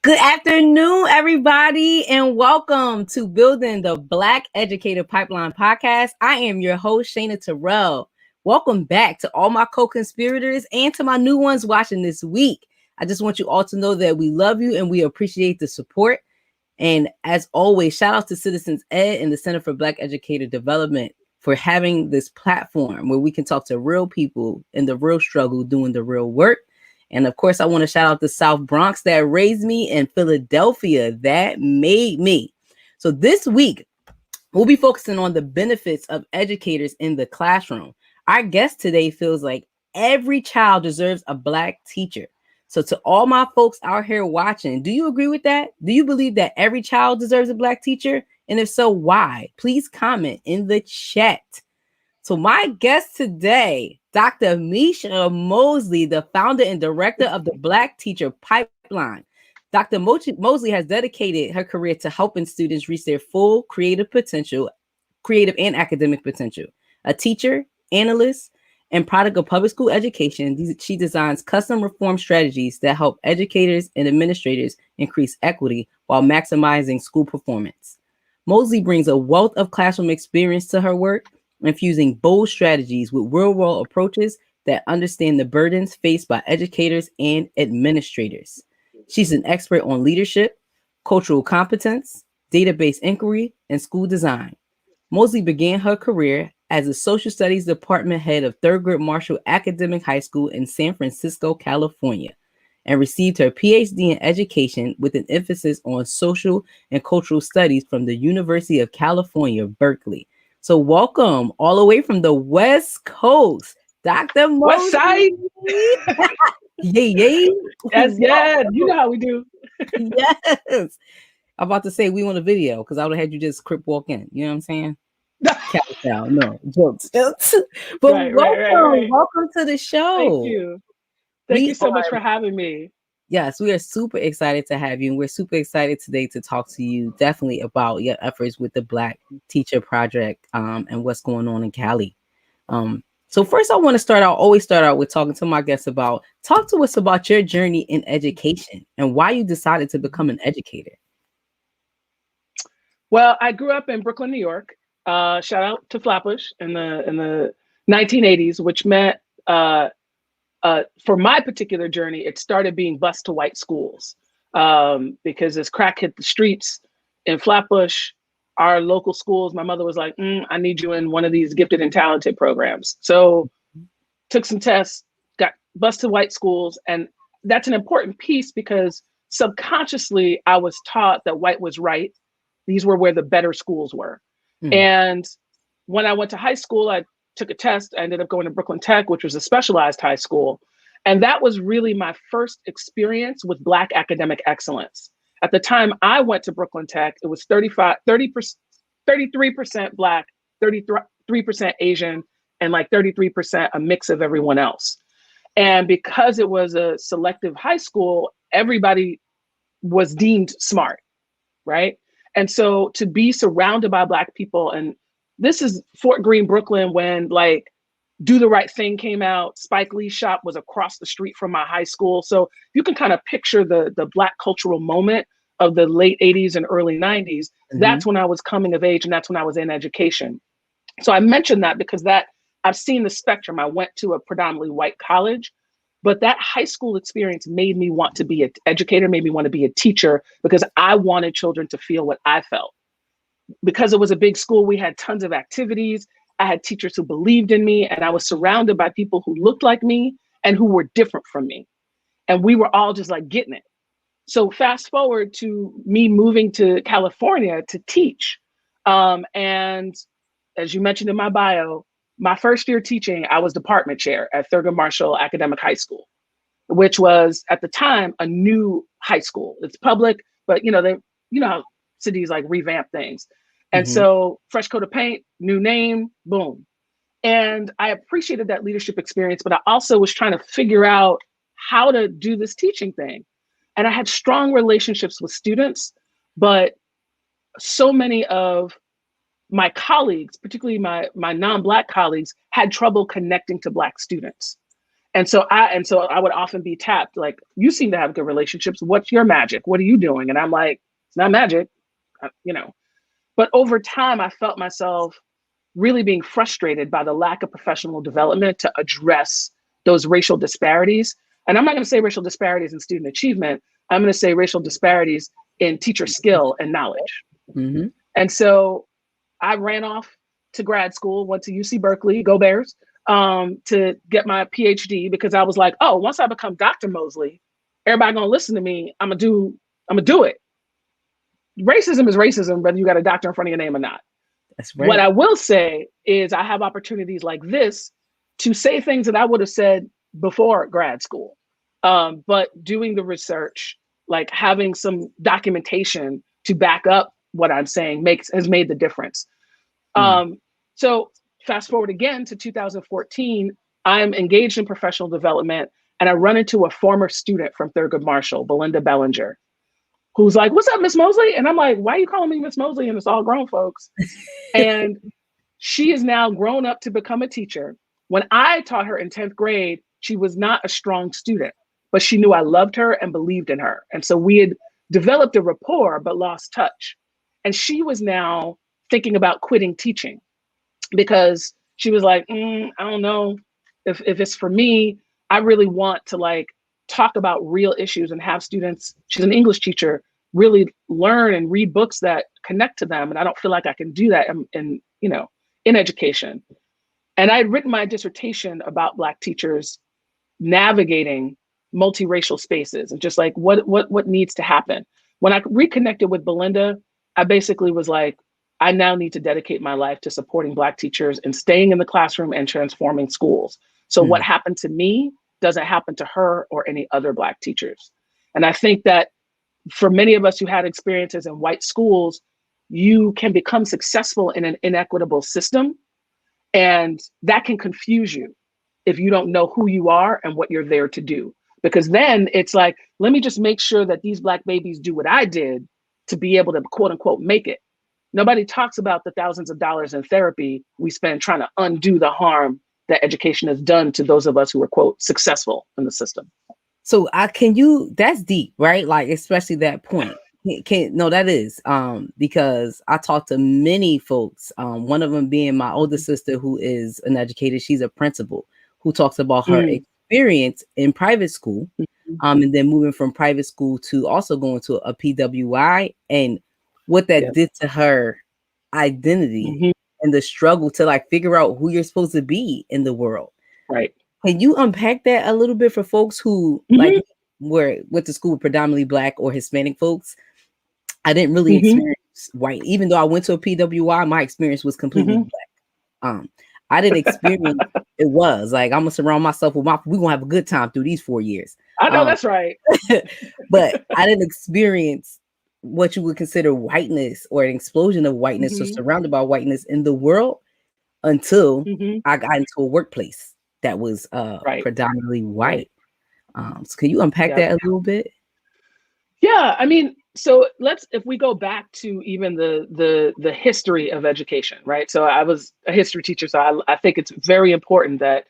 Good afternoon, everybody, and welcome to Building the Black Educator Pipeline podcast. I am your host, Shayna Terrell. Welcome back to all my co-conspirators and to my new ones watching this week. I just want you all to know that we love you and we appreciate the support. And as always, shout out to Citizens Ed and the Center for Black Educator Development for having this platform where we can talk to real people in the real struggle, doing the real work. And of course, I want to shout out the South Bronx that raised me and Philadelphia that made me. So this week, we'll be focusing on the benefits of educators in the classroom. Our guest today feels like every child deserves a Black teacher. So to all my folks out here watching, do you agree with that? Do you believe that every child deserves a Black teacher? And if so, why? Please comment in the chat. So my guest today, Dr. Micia Mosely, the founder and director of the Black Teacher Pipeline. Dr. Mosely has dedicated her career to helping students reach their full creative and academic potential. A teacher, analyst, and product of public school education, she designs custom reform strategies that help educators and administrators increase equity while maximizing school performance. Mosely brings a wealth of classroom experience to her work, infusing bold strategies with real-world approaches that understand the burdens faced by educators and administrators. She's an expert on leadership, cultural competence, database inquiry, and school design. Mosely began her career as a social studies department head of Thurgood Marshall Academic High School in San Francisco, California, and received her PhD in education with an emphasis on social and cultural studies from the University of California, Berkeley. So welcome all the way from the West Coast, Dr. Mosely. West Side. Yay. Yes, yeah. You know how we do. Yes. I'm about to say we want a video because I would have had you just crip walk in. You know what I'm saying? No, jokes. But welcome to the show. Thank you. Thank you so much for having me. Yes, we are super excited to have you. And we're super excited today to talk to you definitely about your efforts with the Black Teacher Project and what's going on in Cali. So first I want to always start out with talking to my guests talk to us about your journey in education and why you decided to become an educator. Well, I grew up in Brooklyn, New York. Shout out to Flatbush in the 1980s, which meant for my particular journey, it started being bused to white schools because as crack hit the streets in Flatbush, our local schools, my mother was like, I need you in one of these gifted and talented programs. So took some tests, got bused to white schools. And that's an important piece because subconsciously I was taught that white was right. These were where the better schools were. And when I went to high school, I took a test. I ended up going to Brooklyn Tech, which was a specialized high school. And that was really my first experience with Black academic excellence. At the time I went to Brooklyn Tech, it was 33% Black, 33% Asian, and like 33% a mix of everyone else. And because it was a selective high school, everybody was deemed smart, right? And so to be surrounded by Black people, and this is Fort Greene, Brooklyn, when like Do the Right Thing came out. Spike Lee's shop was across the street from my high school. So you can kind of picture the Black cultural moment of the late 80s and early 90s. That's when I was coming of age and that's when I was in education. So I mentioned that because I've seen the spectrum. I went to a predominantly white college, but that high school experience made me want to be an educator, made me want to be a teacher because I wanted children to feel what I felt. Because it was a big school, we had tons of activities. I had teachers who believed in me, and I was surrounded by people who looked like me and who were different from me. And we were all just like getting it. So fast forward to me moving to California to teach. And as you mentioned in my bio, my first year teaching, I was department chair at Thurgood Marshall Academic High School, which was at the time a new high school. It's public, but you know how cities like revamp things. And so fresh coat of paint, new name, boom. And I appreciated that leadership experience, but I also was trying to figure out how to do this teaching thing. And I had strong relationships with students, but so many of my colleagues, particularly my non-Black colleagues, had trouble connecting to Black students. And so I would often be tapped, like, you seem to have good relationships. What's your magic? What are you doing? And I'm like, it's not magic, you know. But over time, I felt myself really being frustrated by the lack of professional development to address those racial disparities. And I'm not going to say racial disparities in student achievement. I'm going to say racial disparities in teacher skill and knowledge. Mm-hmm. And so I ran off to grad school, went to UC Berkeley, go Bears, to get my PhD, because I was like, oh, once I become Dr. Mosely, everybody gonna listen to me. I'm gonna do it. Racism is racism, whether you got a doctor in front of your name or not. That's right. What I will say is I have opportunities like this to say things that I would have said before grad school. But doing the research, like having some documentation to back up what I'm saying has made the difference. So fast forward again to 2014, I'm engaged in professional development, and I run into a former student from Thurgood Marshall, Belinda Bellinger, who's like, "What's up, Miss Mosely?" And I'm like, "Why are you calling me Miss Mosely? And it's all grown folks." And she is now grown up to become a teacher. When I taught her in 10th grade, she was not a strong student, but she knew I loved her and believed in her. And so we had developed a rapport, but lost touch. And she was now thinking about quitting teaching, because she was like, I don't know if it's for me. I really want to like talk about real issues and have students, she's an English teacher, really learn and read books that connect to them. And I don't feel like I can do that in education. And I had written my dissertation about Black teachers navigating multiracial spaces and just like what needs to happen. When I reconnected with Belinda, I basically was like, I now need to dedicate my life to supporting Black teachers and staying in the classroom and transforming schools. So what happened to me doesn't happen to her or any other Black teachers. And I think that for many of us who had experiences in white schools, you can become successful in an inequitable system, and that can confuse you if you don't know who you are and what you're there to do. Because then it's like, let me just make sure that these Black babies do what I did to be able to quote unquote make it. Nobody talks about the thousands of dollars in therapy we spend trying to undo the harm that education has done to those of us who are quote successful in the system. So that's deep, right? Like, especially that point. That is, because I talked to many folks, one of them being my older sister, who is an educator. She's a principal, who talks about her experience in private school, and then moving from private school to also going to a PWI, and what that did to her identity and the struggle to like figure out who you're supposed to be in the world. Right. Can you unpack that a little bit for folks who like went to school with predominantly Black or Hispanic folks? I didn't really experience white, even though I went to a PWI. My experience was completely Black. I didn't experience it was like I'm gonna surround myself with we're gonna have a good time through these 4 years. I know that's right. But I didn't experience what you would consider whiteness or an explosion of whiteness or surrounded by whiteness in the world until I got into a workplace that was predominantly white. So can you unpack that a little bit? Yeah, I mean, so if we go back to even the history of education, right? So I was a history teacher, so I think it's very important that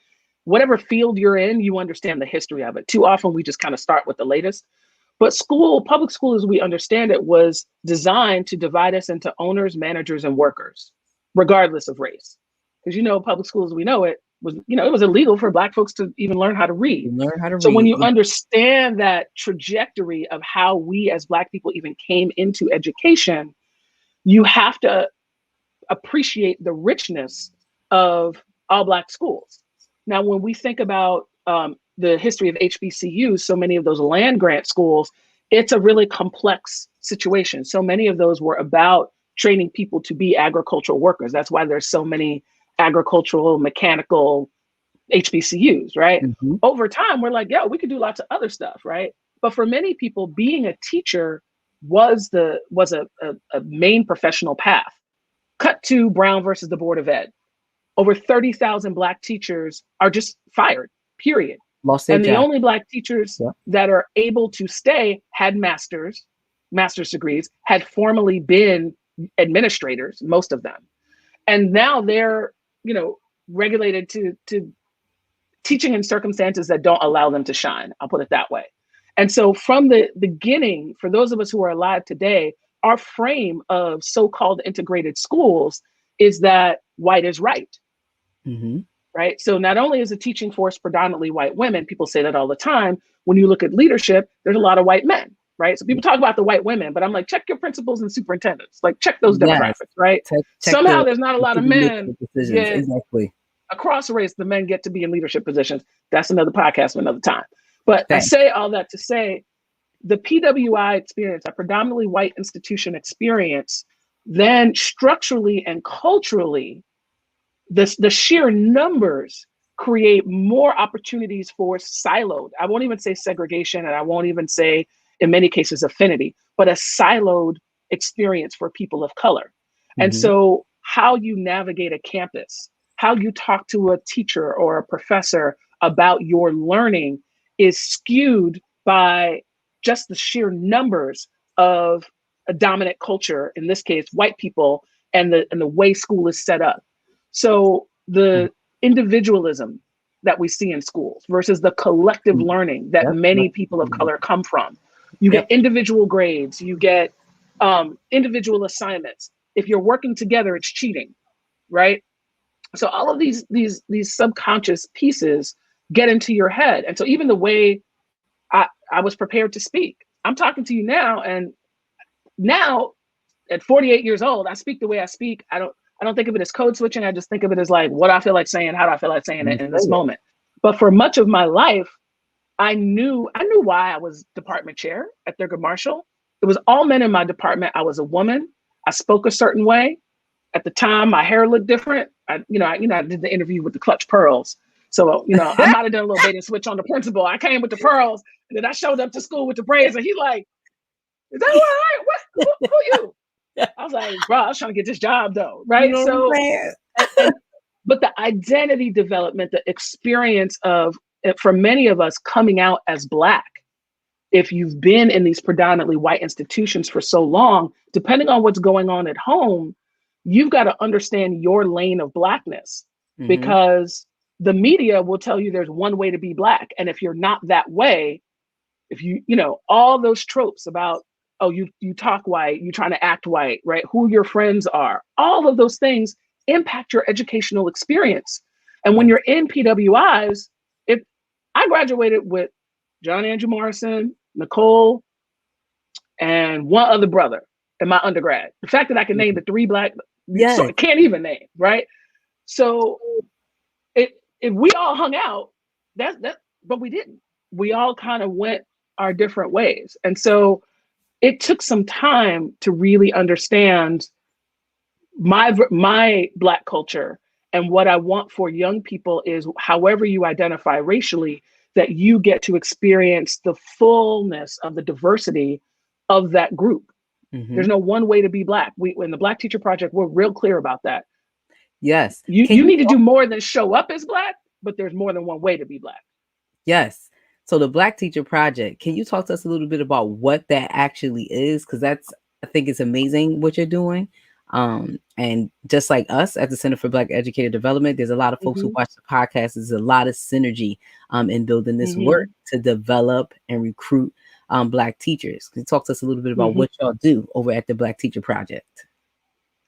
whatever field you're in, you understand the history of it. Too often we just kind of start with the latest. But public school, as we understand it, was designed to divide us into owners, managers, and workers, regardless of race. Because public schools, we know it was, it was illegal for Black folks to even learn how to read. So when you understand that trajectory of how we as Black people even came into education, you have to appreciate the richness of all Black schools. Now, when we think about the history of HBCUs, so many of those land grant schools, it's a really complex situation. So many of those were about training people to be agricultural workers. That's why there's so many agricultural, mechanical HBCUs, right? Over time, we're like, we could do lots of other stuff, right? But for many people, being a teacher was a main professional path. Cut to Brown versus the Board of Ed. Over 30,000 Black teachers are just fired, period. And the only Black teachers that are able to stay had master's degrees, had formerly been administrators, most of them. And now they're, regulated to teaching in circumstances that don't allow them to shine. I'll put it that way. And so from the beginning, for those of us who are alive today, our frame of so-called integrated schools is that white is right. Mm-hmm. Right. So not only is the teaching force predominantly white women, people say that all the time. When you look at leadership, there's a lot of white men. Right. So people talk about the white women, but I'm like, check your principals and superintendents, like check those demographics. Right. Somehow there's not a lot of men. Decisions. Exactly. Across race, the men get to be in leadership positions. That's another podcast for another time. But I say all that to say the PWI experience, a predominantly white institution experience, then structurally and culturally, the sheer numbers create more opportunities for siloed. I won't even say segregation, and I won't even say, in many cases, affinity, but a siloed experience for people of color. Mm-hmm. And so how you navigate a campus, how you talk to a teacher or a professor about your learning is skewed by just the sheer numbers of a dominant culture, in this case, white people, and the way school is set up. So the individualism that we see in schools versus the collective learning that many people of color come from. You get individual grades, you get individual assignments. If you're working together, it's cheating, right? So all of these subconscious pieces get into your head. And so even the way I was prepared to speak, I'm talking to you now, and now at 48 years old, I speak the way I speak. I don't think of it as code switching. I just think of it as like what I feel like saying, how do I feel like saying it in this moment. But for much of my life, I knew why I was department chair at Thurgood Marshall. It was all men in my department. I was a woman. I spoke a certain way. At the time, my hair looked different. I did the interview with the clutch pearls. So, I might have done a little bait and switch on the principal. I came with the pearls, and then I showed up to school with the braids, and he like, is that right? What? Who you? I was like, bro, I was trying to get this job though, right? But the identity development, the experience of, for many of us, coming out as Black, if you've been in these predominantly white institutions for so long, depending on what's going on at home, you've got to understand your lane of Blackness, because the media will tell you there's one way to be Black. And if you're not that way, if all those tropes about, oh, you talk white, you're trying to act white, right? Who your friends are, all of those things impact your educational experience. And when you're in PWIs, if I graduated with John Andrew Morrison, Nicole, and one other brother in my undergrad. The fact that I can name the three Black, so I can't even name, right? So if we all hung out, but we didn't. We all kind of went our different ways. And so it took some time to really understand my Black culture. And what I want for young people is, however you identify racially, that you get to experience the fullness of the diversity of that group. There's no one way to be Black. In the Black Teacher Project, we're real clear about that. Yes. You need to do more than show up as Black, but there's more than one way to be Black. Yes. So the Black Teacher Project, can you talk to us a little bit about what that actually is? Because I think it's amazing what you're doing. And just like us at the Center for Black Educator Development, there's a lot of folks who watch the podcast. There's a lot of synergy in building this work to develop and recruit Black teachers. Can you talk to us a little bit about what y'all do over at the Black Teacher Project?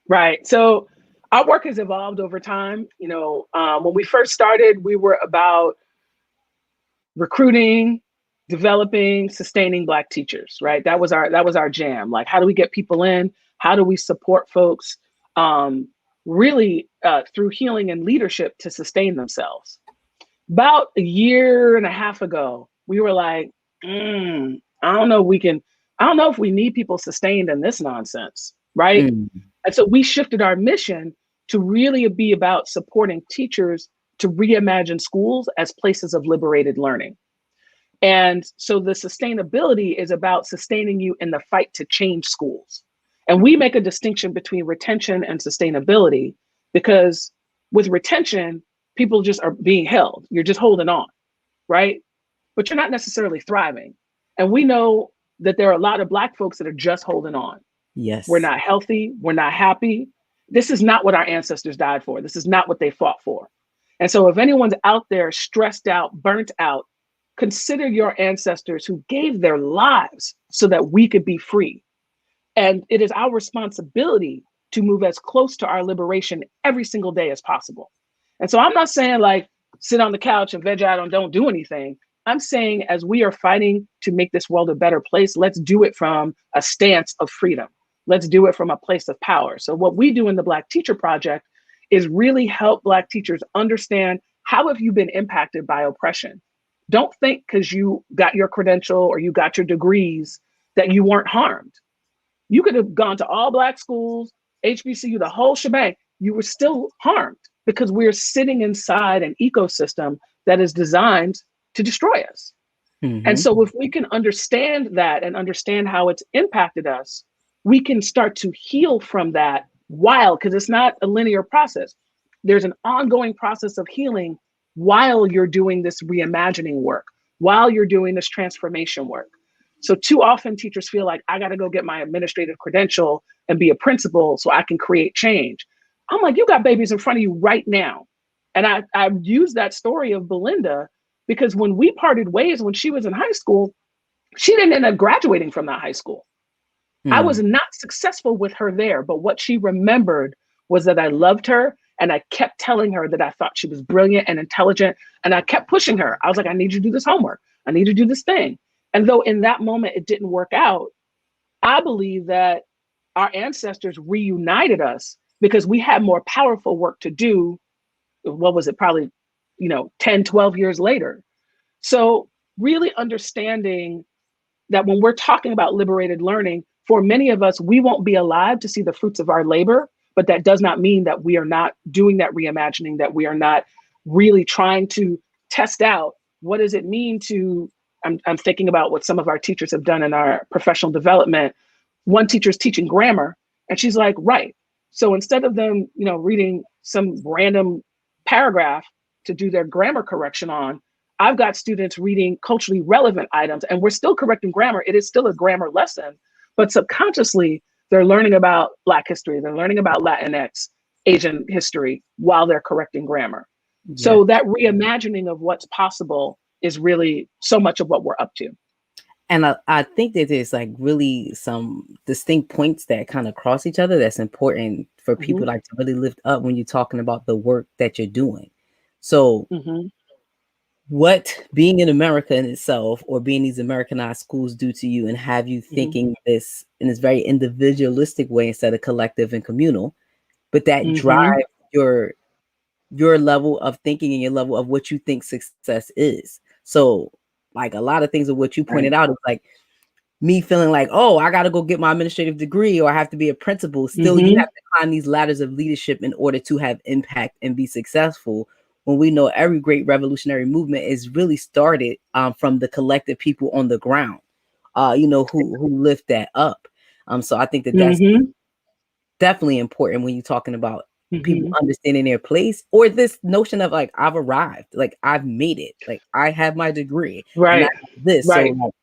Right. So our work has evolved over time. When we first started, we were about recruiting, developing, sustaining Black teachers, right? That was our jam. Like, how do we get people in? How do we support folks really through healing and leadership to sustain themselves? About a year and a half ago, we were like, I don't know if we need people sustained in this nonsense, right? And so we shifted our mission to really be about supporting teachers to reimagine schools as places of liberated learning. And so the sustainability is about sustaining you in the fight to change schools. And we make a distinction between retention and sustainability, because with retention, people just are being held. You're just holding on, right? But you're not necessarily thriving. And we know that there are a lot of Black folks that are just holding on. Yes. We're not healthy. We're not happy. This is not what our ancestors died for. This is not what they fought for. And so if anyone's out there stressed out, burnt out, consider your ancestors who gave their lives so that we could be free. And it is our responsibility to move as close to our liberation every single day as possible. And so I'm not saying like sit on the couch and veg out and don't do anything. I'm saying as we are fighting to make this world a better place, let's do it from a stance of freedom. Let's do it from a place of power. So what we do in the Black Teacher Project is really help Black teachers understand how have you been impacted by oppression. Don't think because you got your credential or you got your degrees that you weren't harmed. You could have gone to all Black schools, HBCU, the whole shebang. You were still harmed because we're sitting inside an ecosystem that is designed to destroy us. And so if we can understand that and understand how it's impacted us, we can start to heal from that while, because it's not a linear process. There's an ongoing process of healing while you're doing this reimagining work, while you're doing this transformation work. So too often teachers feel like I got to go get my administrative credential and be a principal so I can create change. I'm like, you got babies in front of you right now. And I use that story of Belinda because when we parted ways when she was in high school, she didn't end up graduating from that high school. I was not successful with her there, but what she remembered was that I loved her and I kept telling her that I thought she was brilliant and intelligent. And I kept pushing her. I was like, I need you to do this homework. I need you to do this thing. And though in that moment it didn't work out, I believe that our ancestors reunited us because we had more powerful work to do. What was it? Probably, 10, 12 years later. So really understanding that when we're talking about liberated learning, for many of us, we won't be alive to see the fruits of our labor, but that does not mean that we are not doing that reimagining, that we are not really trying to test out what does it mean to, I'm thinking about what some of our teachers have done in our professional development. One teacher's teaching grammar and she's like, right. So instead of them, reading some random paragraph to do their grammar correction on, I've got students reading culturally relevant items and we're still correcting grammar. It is still a grammar lesson, but subconsciously they're learning about Black history. They're learning about Latinx, Asian history while they're correcting grammar. Yeah. So that reimagining of what's possible is really so much of what we're up to. And I think that there's like really some distinct points that kind of cross each other that's important for people like to really lift up when you're talking about the work that you're doing. So what being in America in itself or being these Americanized schools do to you and have you thinking this in this very individualistic way instead of collective and communal, but that drive your level of thinking and your level of what you think success is. So like a lot of things of what you pointed out is like me feeling like, oh, I got to go get my administrative degree or I have to be a principal. Still, you have to climb these ladders of leadership in order to have impact and be successful. When we know every great revolutionary movement is really started from the collective people on the ground, who lift that up. So I think that that's definitely important when you're talking about people understanding their place or this notion of like, I've arrived, like I've made it, like I have my degree, right? And this, right. So like,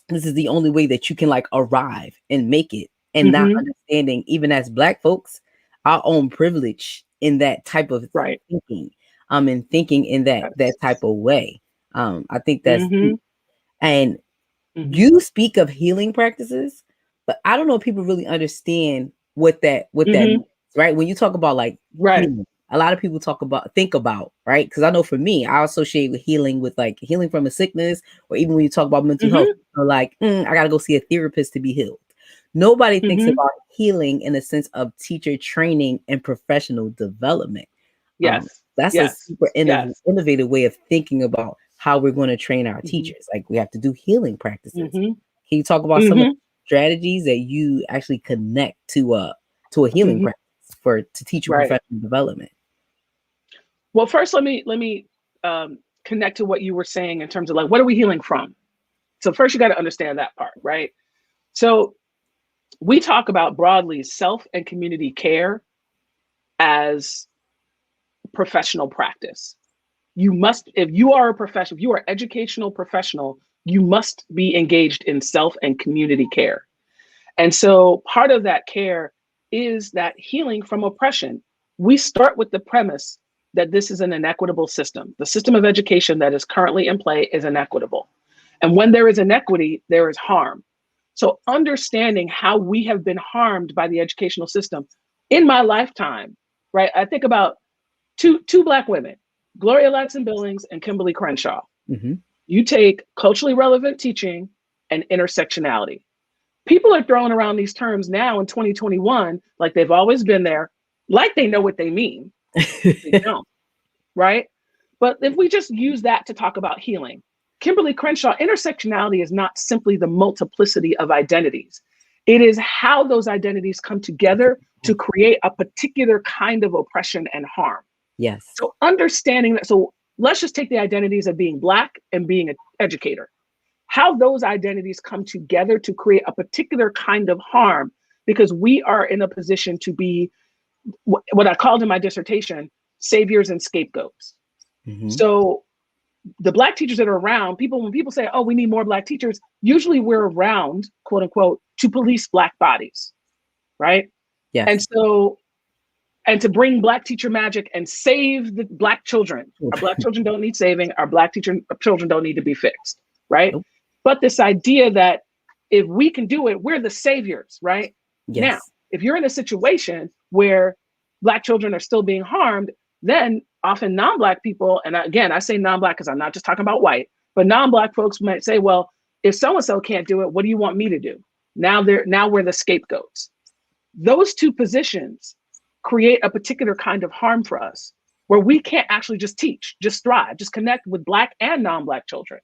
this is the only way that you can like arrive and make it, and not understanding even as Black folks our own privilege in that type of thinking, and thinking in that type of way. I think that's and you speak of healing practices, but I don't know if people really understand what that means, right? When you talk about like healing, a lot of people think about, right? Because I know for me, I associate with healing with like healing from a sickness, or even when you talk about mental health, like I gotta go see a therapist to be healed. Nobody thinks about healing in a sense of teacher training and professional development. That's a super innovative way of thinking about how we're going to train our teachers. Like we have to do healing practices. Can you talk about some of the strategies that you actually connect to a healing practice to teach professional development? Well, first, let me connect to what you were saying in terms of like, what are we healing from? So first, you got to understand that part, right? So we talk about broadly self and community care as professional practice. You must, if you are a professional, if you are an educational professional, you must be engaged in self and community care. And so part of that care is that healing from oppression. We start with the premise that this is an inequitable system. The system of education that is currently in play is inequitable. And when there is inequity, there is harm. So understanding how we have been harmed by the educational system in my lifetime, right? I think about two Black women, Gloria Ladson-Billings and Kimberly Crenshaw. Mm-hmm. You take culturally relevant teaching and intersectionality. People are throwing around these terms now in 2021 like they've always been there, like they know what they mean. They don't, right? But if we just use that to talk about healing, Kimberly Crenshaw, intersectionality is not simply the multiplicity of identities. It is how those identities come together to create a particular kind of oppression and harm. Yes. So understanding that, so let's just take the identities of being Black and being an educator. How those identities come together to create a particular kind of harm, because we are in a position to be what I called in my dissertation, saviors and scapegoats. Mm-hmm. So the Black teachers that are around, when people say, oh, we need more Black teachers, usually we're around, quote unquote, to police Black bodies, right? Yes. And so, and to bring Black teacher magic and save the Black children. Our Black children don't need saving. Our Black children don't need to be fixed, right? Nope. But this idea that if we can do it, we're the saviors, right? Yes. Now, if you're in a situation where Black children are still being harmed, then often non-Black people, and again, I say non-Black because I'm not just talking about white, but non-Black folks might say, well, if so-and-so can't do it, what do you want me to do? Now we're the scapegoats. Those two positions create a particular kind of harm for us where we can't actually just teach, just thrive, just connect with Black and non-Black children.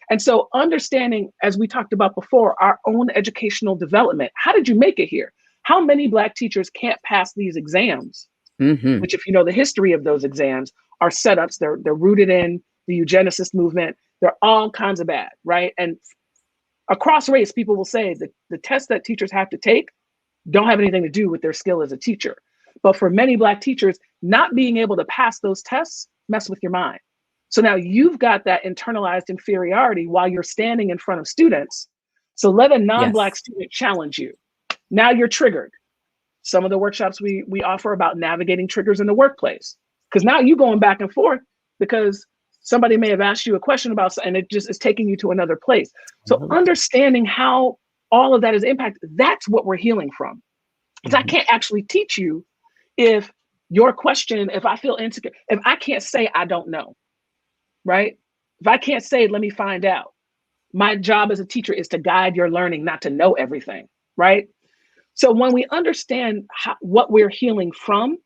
And so understanding, as we talked about before, our own educational development. How did you make it here? How many Black teachers can't pass these exams? Mm-hmm. Which, if you know the history of those exams, are setups. They're rooted in the eugenicist movement. They're all kinds of bad, right? And across race, people will say that the tests that teachers have to take don't have anything to do with their skill as a teacher. But for many Black teachers, not being able to pass those tests mess with your mind. So now you've got that internalized inferiority while you're standing in front of students. So let a non-Black student challenge you. Now you're triggered. Some of the workshops we offer about navigating triggers in the workplace, because now you're going back and forth because somebody may have asked you a question about, and it just is taking you to another place. So understanding how all of that is impacted, that's what we're healing from. Because I can't actually teach you if your question, if I feel insecure, if I can't say I don't know, right? If I can't say, let me find out. My job as a teacher is to guide your learning, not to know everything, right? So when we understand what we're healing from,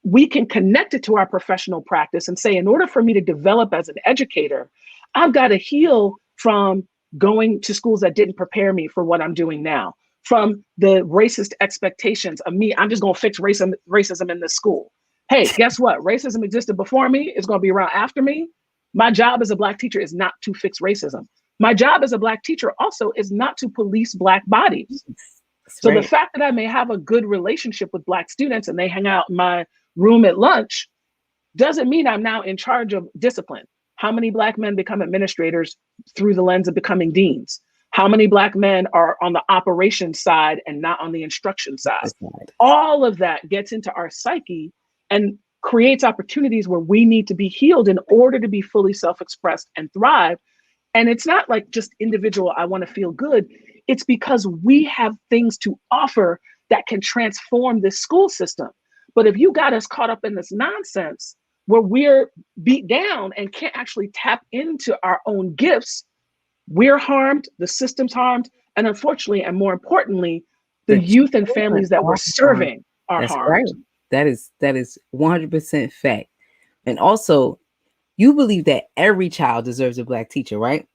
we can connect it to our professional practice and say, in order for me to develop as an educator, I've got to heal from going to schools that didn't prepare me for what I'm doing now, from the racist expectations of me. I'm just going to fix racism in this school. Hey, guess what? Racism existed before me. It's going to be around after me. My job as a Black teacher is not to fix racism. My job as a Black teacher also is not to police Black bodies. So the fact that I may have a good relationship with Black students and they hang out in my room at lunch doesn't mean I'm now in charge of discipline. How many Black men become administrators through the lens of becoming deans? How many Black men are on the operations side and not on the instruction side? All of that gets into our psyche and creates opportunities where we need to be healed in order to be fully self-expressed and thrive. And it's not like just individual, I want to feel good. It's because we have things to offer that can transform this school system. But if you got us caught up in this nonsense where we're beat down and can't actually tap into our own gifts, we're harmed, the system's harmed, and unfortunately, and more importantly, the youth and families that we're serving are harmed. Right. That is 100% fact. And also, you believe that every child deserves a Black teacher, right?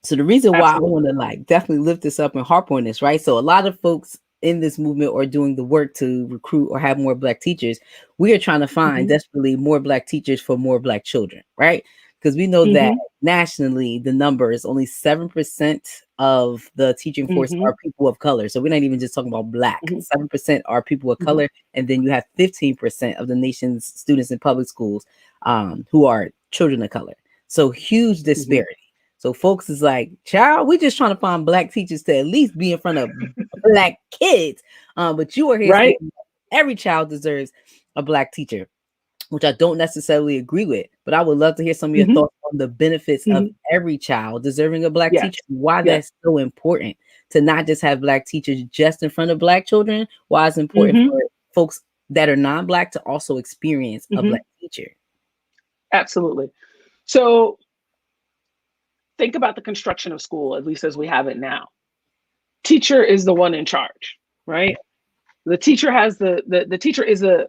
So the reason why I want to definitely lift this up and harp on this, right? So a lot of folks in this movement are doing the work to recruit or have more Black teachers. We are trying to find desperately more Black teachers for more Black children, right? Because we know that nationally, the number is only 7% of the teaching force are people of color. So we're not even just talking about Black. 7% are people of color. And then you have 15% of the nation's students in public schools who are children of color. So huge disparity. So folks is like, child, we just trying to find Black teachers to at least be in front of Black kids. But you are here saying every child deserves a Black teacher. which I don't necessarily agree with, but I would love to hear some of your thoughts on the benefits of every child deserving a Black Yes. teacher, why Yes. that's so important to not just have Black teachers just in front of Black children, why it's important for folks that are non-Black to also experience a Black teacher. Absolutely. So think about the construction of school, at least as we have it now. Teacher is the one in charge, right? The teacher has the teacher is the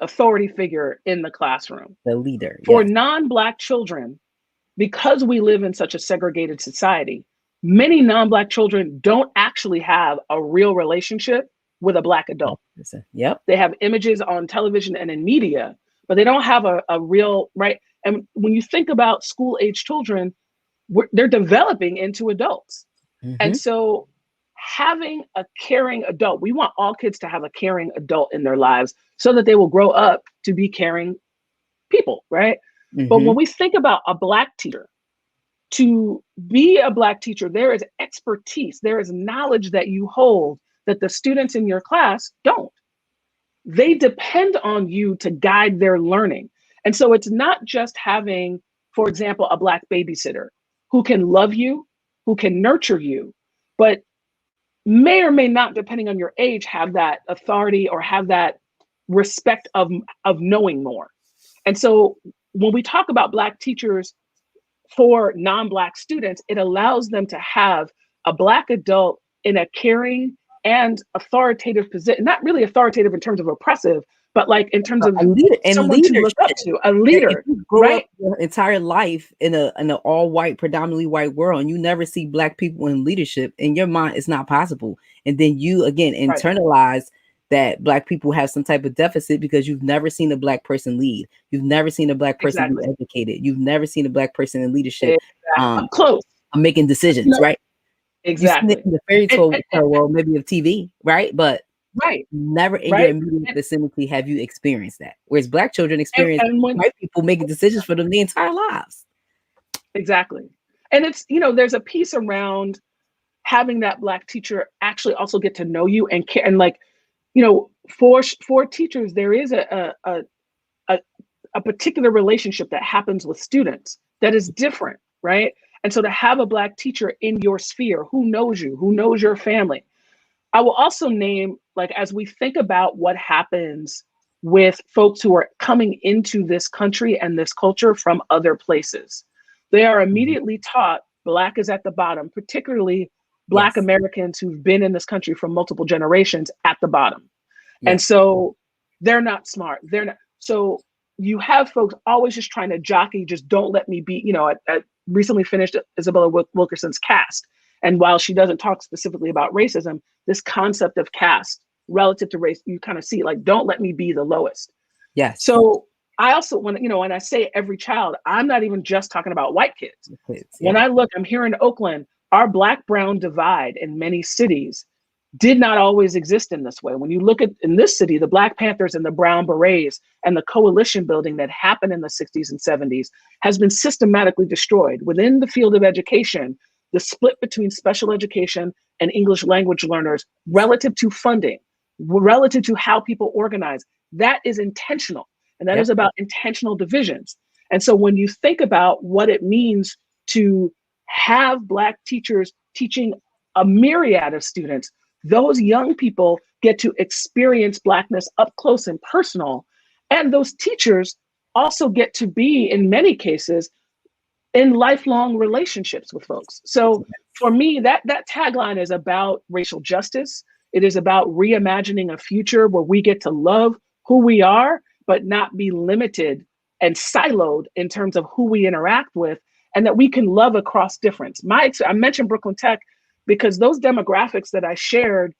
authority figure in the classroom. The leader. For Yes. non-Black children, because we live in such a segregated society, many non-Black children don't actually have a real relationship with a Black adult. Yep. They have images on television and in media, but they don't have a real, right? And when you think about school-age children, they're developing into adults. And so having a caring adult, we want all kids to have a caring adult in their lives so that they will grow up to be caring people, right? But when we think about a Black teacher, to be a Black teacher, there is expertise, there is knowledge that you hold that the students in your class don't. They depend on you to guide their learning. And so it's not just having, for example, a Black babysitter who can love you, who can nurture you, but may or may not, depending on your age, have that authority or have that respect of knowing more. And so when we talk about Black teachers for non-Black students, it allows them to have a Black adult in a caring and authoritative position, not really authoritative in terms of oppressive, but like in terms of a leader and someone to look up to, a leader. If you grow right? up your entire life in an all white, predominantly white world, and you never see Black people in leadership, in your mind, it's not possible. And then you again internalize that Black people have some type of deficit because you've never seen a Black person lead. You've never seen a Black person be educated. You've never seen a Black person in leadership. Up close. Making decisions, right? Exactly. You've seen it in the fairy tale world, maybe of TV, right? But never in your immediate vicinity have you experienced that. Whereas Black children experience white people making decisions for them their entire lives. Exactly. And it's, there's a piece around having that Black teacher actually also get to know you and care. And like, for teachers, there is a particular relationship that happens with students that is different, right? And so to have a Black teacher in your sphere who knows you, who knows your family. I will also name, like, as we think about what happens with folks who are coming into this country and this culture from other places, they are immediately taught Black is at the bottom, particularly Black Americans who've been in this country for multiple generations at the bottom. And so they're not smart. They're not. So you have folks always just trying to jockey, just don't let me be, I recently finished Isabella Wilkerson's Caste. And while she doesn't talk specifically about racism, this concept of caste relative to race, you kind of see like, don't let me be the lowest. Yes. So I also, when I say every child, I'm not even just talking about white kids. When I look, I'm here in Oakland, our Black-brown divide in many cities did not always exist in this way. When you look at in this city, the Black Panthers and the Brown Berets and the coalition building that happened in the 60s and 70s has been systematically destroyed. Within the field of education, the split between special education and English language learners relative to funding, relative to how people organize, that is intentional. And that is about intentional divisions. And so when you think about what it means to have Black teachers teaching a myriad of students, those young people get to experience Blackness up close and personal. And those teachers also get to be, in many cases, in lifelong relationships with folks. So for me, that tagline is about racial justice. It is about reimagining a future where we get to love who we are, but not be limited and siloed in terms of who we interact with, and that we can love across difference. I mentioned Brooklyn Tech because those demographics that I shared,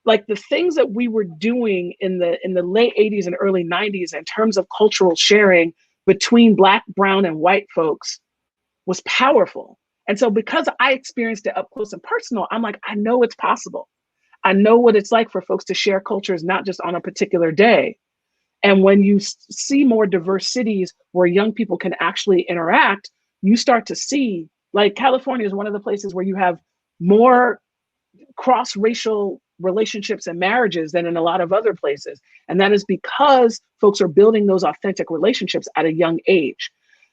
like the things that we were doing in the late 80s and early 90s in terms of cultural sharing between Black, brown, and white folks was powerful. And so because I experienced it up close and personal, I'm like, I know it's possible. I know what it's like for folks to share cultures, not just on a particular day. And when you see more diverse cities where young people can actually interact, you start to see, like California is one of the places where you have more cross-racial relationships and marriages than in a lot of other places. And that is because folks are building those authentic relationships at a young age.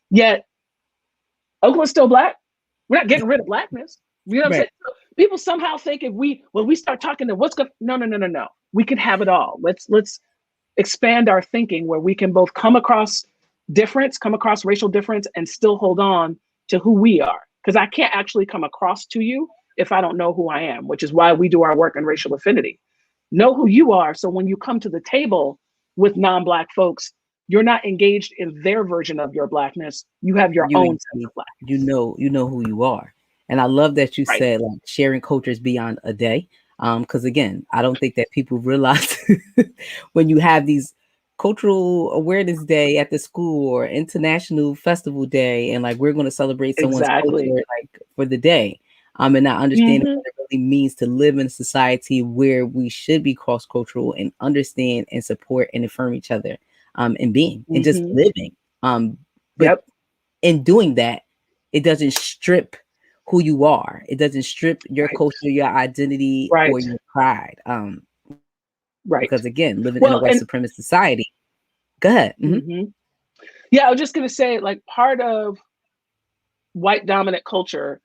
Yet Oakland's still Black. We're not getting rid of Blackness. You know what I'm saying? People somehow think if we start talking to what's going, no. We can have it all. Let's expand our thinking where we can both come across racial difference, and still hold on to who we are. Because I can't actually come across to you if I don't know who I am, which is why we do our work in racial affinity. Know who you are, so when you come to the table with non-Black folks, you're not engaged in their version of your Blackness. You have your own sense of Blackness. You know who you are. And I love that you Right. said like sharing cultures beyond a day. Because again, I don't think that people realize when you have these cultural awareness day at the school or international festival day, and like we're going to celebrate someone's culture like for the day. And not understanding what it really means to live in a society where we should be cross-cultural and understand and support and affirm each other and being and just living. But in doing that, it doesn't strip who you are. It doesn't strip your culture, your identity, or your pride. Because again, living in a white supremacist society. Go ahead. Yeah, I was just gonna say, like, part of white dominant culture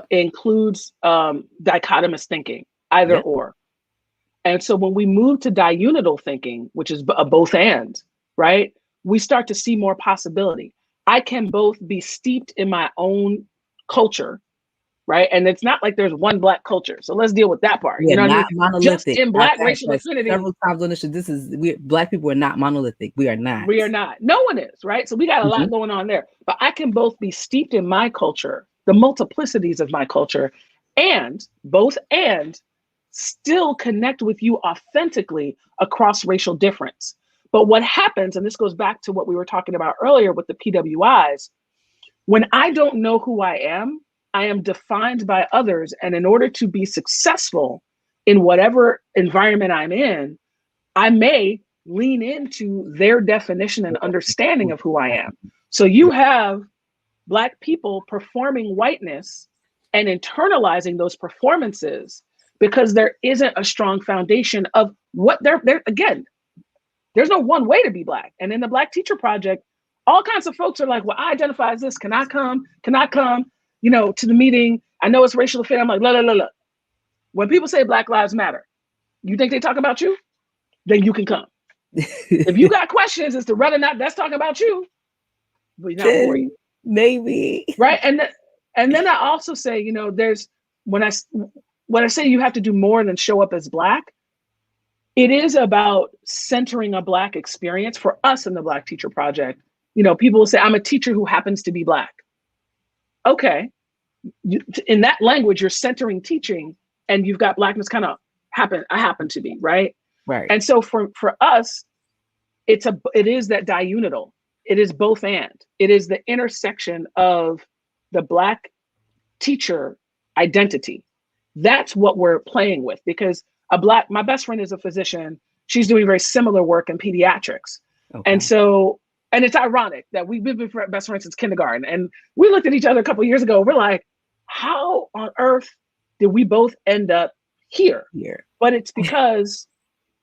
includes dichotomous thinking, either or. And so when we move to diunital thinking, which is a both and, right, we start to see more possibility. I can both be steeped in my own culture, right? And it's not like there's one Black culture. So let's deal with that part. Yeah, you know not what I mean? monolithic. Just in Black racial affinity. Several times on this show, Black people are not monolithic. We are not. We are not. No one is, right? So we got a lot going on there. But I can both be steeped in my culture, the multiplicities of my culture, and still connect with you authentically across racial difference. But what happens, and this goes back to what we were talking about earlier with the PWIs, when I don't know who I am defined by others. And in order to be successful in whatever environment I'm in, I may lean into their definition and understanding of who I am. So you have Black people performing whiteness and internalizing those performances because there isn't a strong foundation of what they're again, there's no one way to be Black. And in the Black Teacher Project, all kinds of folks are like, well, I identify as this. Can I come? To the meeting? I know it's racial affair. I'm like, look. When people say Black Lives Matter, you think they talk about you? Then you can come. If you got questions as to whether or not that's talking about you, we're not for you. Maybe. Right. And then I also say, there's when I say you have to do more than show up as Black, it is about centering a Black experience for us in the Black Teacher Project. People will say, I'm a teacher who happens to be Black. Okay. In that language, you're centering teaching and you've got Blackness kind of I happen to be, right? Right. And so for us, it is that diunital. It is both and. It is the intersection of the Black teacher identity. That's what we're playing with, because my best friend is a physician. She's doing very similar work in pediatrics. Okay. And it's ironic that we've been best friends since kindergarten. And we looked at each other a couple of years ago. We're like, how on earth did we both end up here? But it's because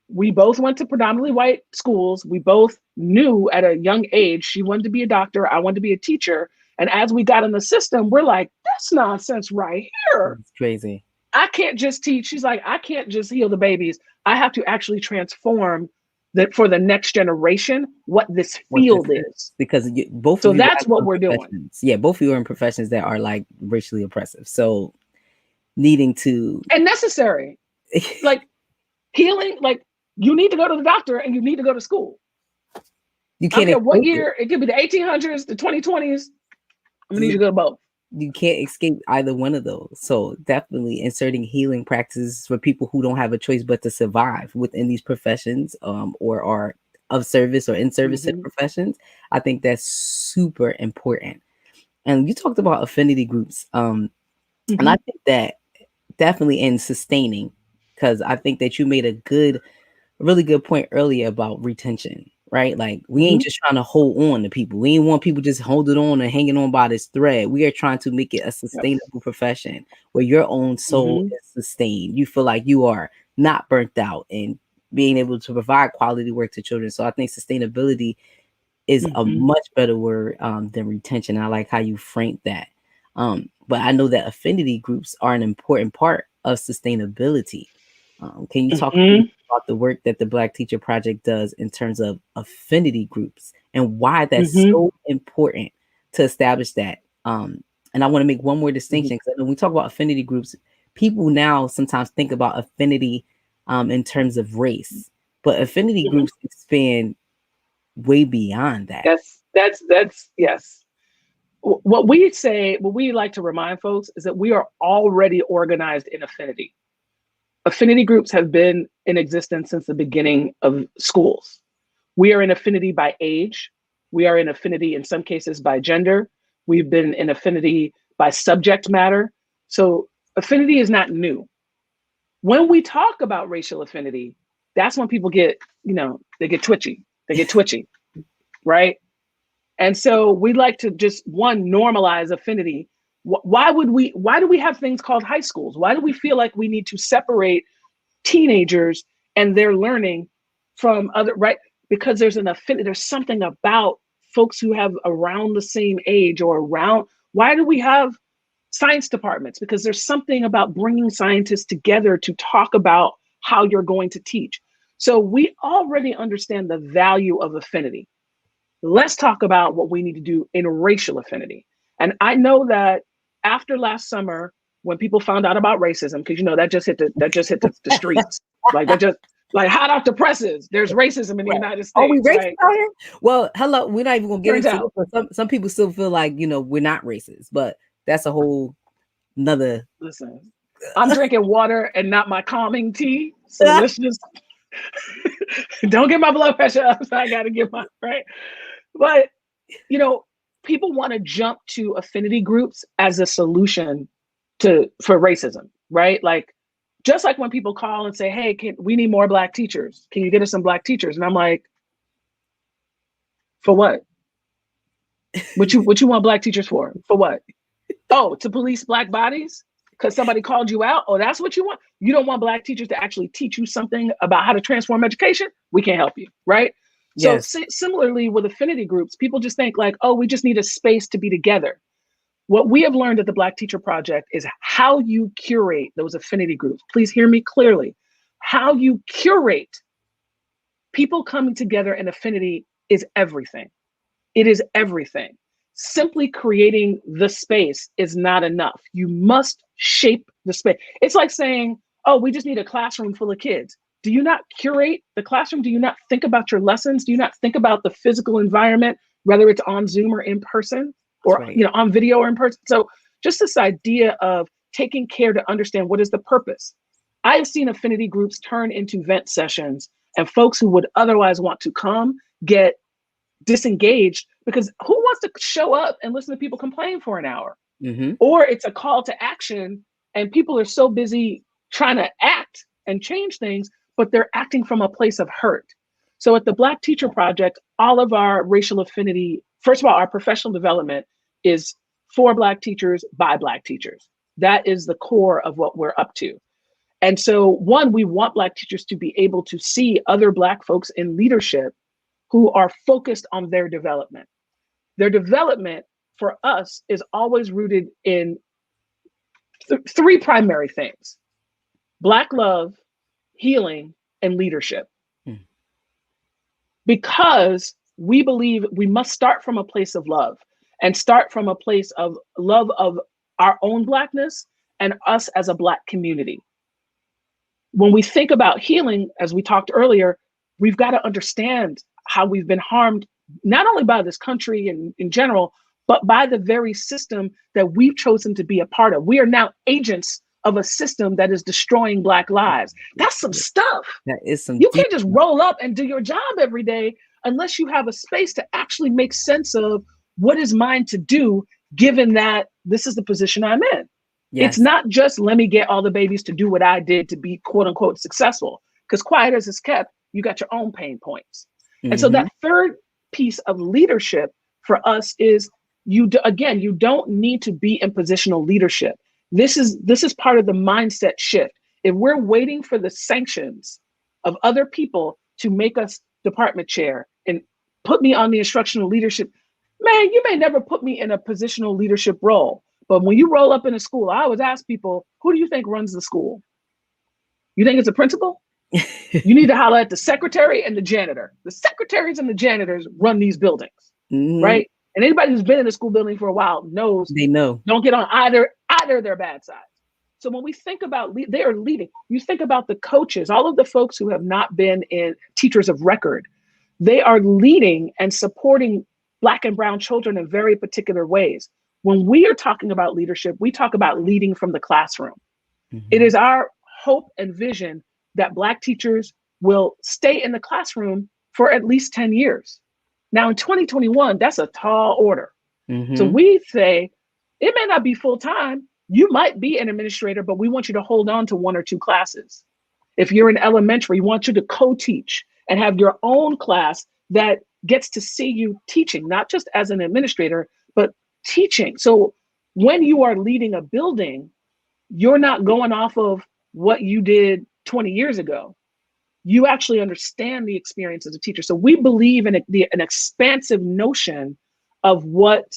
we both went to predominantly white schools. We both knew at a young age, she wanted to be a doctor, I wanted to be a teacher. And as we got in the system, we're like, that's nonsense right here. It's crazy. I can't just teach. She's like, I can't just heal the babies. I have to actually transform that for the next generation, what this field is. Because both of you that's what we're doing. Yeah, both of you are in professions that are like racially oppressive. So needing to and necessary. Like healing, like you need to go to the doctor and you need to go to school. You can't care what year, it could be the 1800s, the 2020s. I'm gonna need you to go to both. You can't escape either one of those. So definitely inserting healing practices for people who don't have a choice but to survive within these professions or are of service or in service to professions. I think that's super important. And you talked about affinity groups. And I think that definitely in sustaining, because I think that you made a really good point earlier about retention. Right? Like we ain't just trying to hold on to people. We ain't want people just holding on and hanging on by this thread. We are trying to make it a sustainable profession where your own soul is sustained. You feel like you are not burnt out and being able to provide quality work to children. So I think sustainability is a much better word than retention. I like how you framed that. But I know that affinity groups are an important part of sustainability. Can you talk about the work that the Black Teacher Project does in terms of affinity groups and why that's so important to establish that? And I want to make one more distinction, because when we talk about affinity groups, people now sometimes think about affinity in terms of race, but affinity groups expand way beyond that. That's yes. What we like to remind folks is that we are already organized in affinity. Affinity groups have been in existence since the beginning of schools. We are in affinity by age. We are in affinity in some cases by gender. We've been in affinity by subject matter. So affinity is not new. When we talk about racial affinity, that's when people get, they get twitchy. Right? And so we like to just normalize affinity. Why do we have things called high schools? Why do we feel like we need to separate teenagers and their learning from other, right? Because there's an affinity, there's something about folks who have around the same age or around. Why do we have science departments? Because there's something about bringing scientists together to talk about how you're going to teach. So we already understand the value of affinity. Let's talk about what we need to do in racial affinity. And I know that after last summer, when people found out about racism, because that just hit the streets, like hot off the presses. There's racism in the United States. Are we racist out here? Well, hello, we're not even gonna get Turns into it, but some people still feel like we're not racist, but that's a whole another. Listen, I'm drinking water and not my calming tea, so let's just don't get my blood pressure up. So I got to get my right. But people want to jump to affinity groups as a solution for racism, right? Like, just like when people call and say, "Hey, we need more Black teachers. Can you get us some Black teachers?" And I'm like, "For what? What you want Black teachers for? For what? Oh, to police Black bodies because somebody called you out? Oh, that's what you want? You don't want Black teachers to actually teach you something about how to transform education? We can't help you, right?" Yes. So similarly with affinity groups, people just think like, "Oh, we just need a space to be together." What we have learned at the Black Teacher Project is how you curate those affinity groups. Please hear me clearly. How you curate people coming together in affinity is everything. It is everything. Simply creating the space is not enough. You must shape the space. It's like saying, "Oh, we just need a classroom full of kids." Do you not curate the classroom? Do you not think about your lessons? Do you not think about the physical environment, whether it's on Zoom or in person? Or on video or in person. So just this idea of taking care to understand what is the purpose. I have seen affinity groups turn into vent sessions, and folks who would otherwise want to come get disengaged because who wants to show up and listen to people complain for an hour? Or it's a call to action and people are so busy trying to act and change things, but they're acting from a place of hurt. So at the Black Teacher Project, all of our racial affinity, first of all, our professional development is for Black teachers by Black teachers. That is the core of what we're up to. And so one, we want Black teachers to be able to see other Black folks in leadership who are focused on their development. Their development for us is always rooted in three primary things: Black love, healing, and leadership. Because we believe we must start from a place of love and start from a place of love of our own Blackness and us as a Black community. When we think about healing, as we talked earlier, we've got to understand how we've been harmed, not only by this country and in general, but by the very system that we've chosen to be a part of. We are now agents of a system that is destroying Black lives. That's some stuff. That is some. You can't just roll up and do your job every day unless you have a space to actually make sense of what is mine to do, given that this is the position I'm in. Yes. It's not just let me get all the babies to do what I did to be quote unquote successful, because quiet as it's kept, you got your own pain points. And so that third piece of leadership for us is you don't need to be in positional leadership. This is part of the mindset shift. if we're waiting for the sanctions of other people to make us department chair and put me on the instructional leadership, man, you may never put me in a positional leadership role. But when you roll up in a school, I always ask people, who do you think runs the school? You think it's a principal? You need to holler at the secretary and the janitor. The secretaries and the janitors run these buildings, right? And anybody who's been in a school building for a while knows they know. Don't get on either of their bad sides. So when we think about they are leading, you think about the coaches, all of the folks who have not been in teachers of record, they are leading and supporting Black and brown children in very particular ways. When we are talking about leadership, we talk about leading from the classroom. It is our hope and vision that Black teachers will stay in the classroom for at least 10 years. Now in 2021, that's a tall order. So we say, it may not be full time. You might be an administrator, but we want you to hold on to 1 or 2 classes. If you're in elementary, we want you to co-teach and have your own class that gets to see you teaching, not just as an administrator, but teaching. So when you are leading a building, you're not going off of what you did 20 years ago. You actually understand the experience as a teacher. So we believe in an expansive notion of what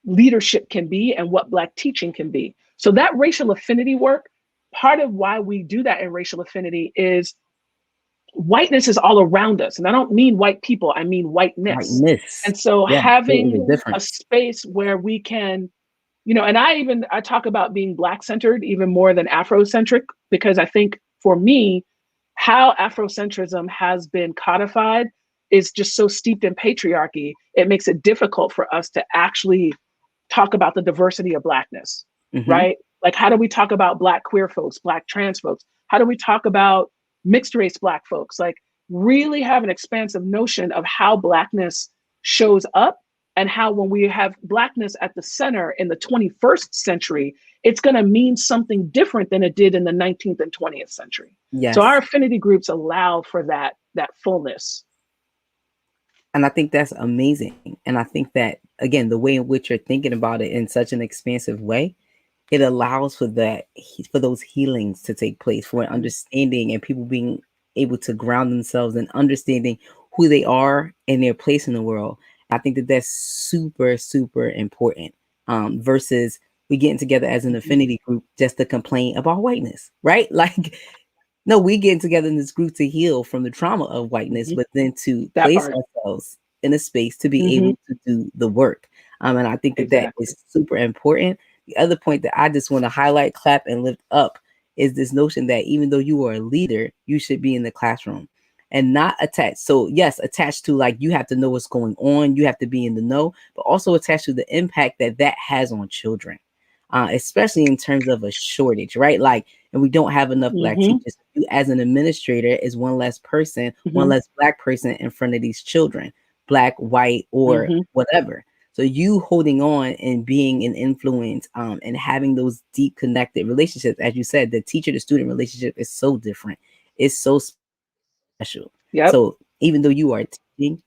leadership can be and what Black teaching can be. So that racial affinity work, part of why we do that in racial affinity is whiteness is all around us. And I don't mean white people, I mean whiteness. And so having a space where we can, and I talk about being Black centered even more than Afrocentric, because I think for me, how Afrocentrism has been codified is just so steeped in patriarchy. It makes it difficult for us to actually talk about the diversity of Blackness, right? Like, how do we talk about Black queer folks, Black trans folks? How do we talk about mixed race Black folks? Like, really have an expansive notion of how Blackness shows up and how when we have Blackness at the center in the 21st century, it's going to mean something different than it did in the 19th and 20th century. So our affinity groups allow for that fullness. And I think that's amazing. And I think that, again, the way in which you're thinking about it in such an expansive way, it allows for those healings to take place, for an understanding and people being able to ground themselves and understanding who they are and their place in the world. I think that that's super, super important, versus we getting together as an affinity group just to complain about whiteness, right? Like, no, we getting together in this group to heal from the trauma of whiteness, but then to place ourselves in a space to be able to do the work. And I think that that is super important. The other point that I just want to highlight, clap, and lift up is this notion that even though you are a leader, you should be in the classroom and not attached. So yes, attached to, like, you have to know what's going on. You have to be in the know, but also attached to the impact that that has on children, especially in terms of a shortage, right? Like, and we don't have enough Black teachers. You as an administrator is one less person, one less Black person in front of these children, Black, white, or whatever. So you holding on and being an influence, and having those deep connected relationships, as you said, the teacher to student relationship is so different. It's so special. So even though you are teaching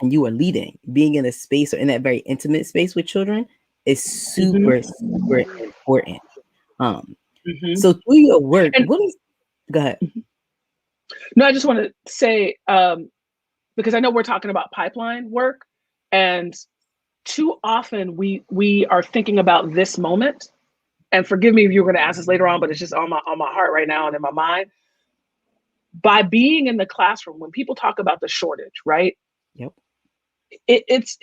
and you are leading, being in a space or in that very intimate space with children is super, super important. So through your work, go ahead. No, I just want to say, because I know we're talking about pipeline work, and too often we are thinking about this moment. And forgive me if you were going to ask this later on, but it's just on my heart right now and in my mind. By being in the classroom, when people talk about the shortage, right? It's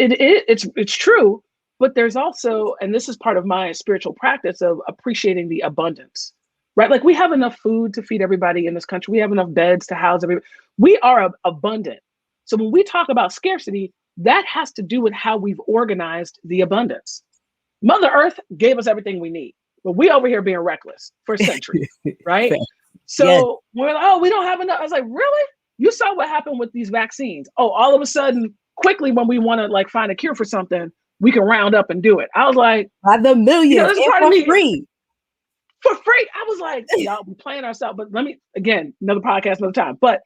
true, but there's also, and this is part of my spiritual practice of appreciating the abundance, right? Like, we have enough food to feed everybody in this country. We have enough beds to house everybody. We are abundant. So when we talk about scarcity, that has to do with how we've organized the abundance. Mother Earth gave us everything we need, but we over here being reckless for centuries, right? So we're like, oh, we don't have enough. I was like, really? You saw what happened with these vaccines. Oh, all of a sudden, quickly, when we want to, like, find a cure for something, we can round up and do it. I was like, by the millions, and part for of me, free. For free. I was like, y'all, we playing ourselves. But let me, again, another podcast, another time. But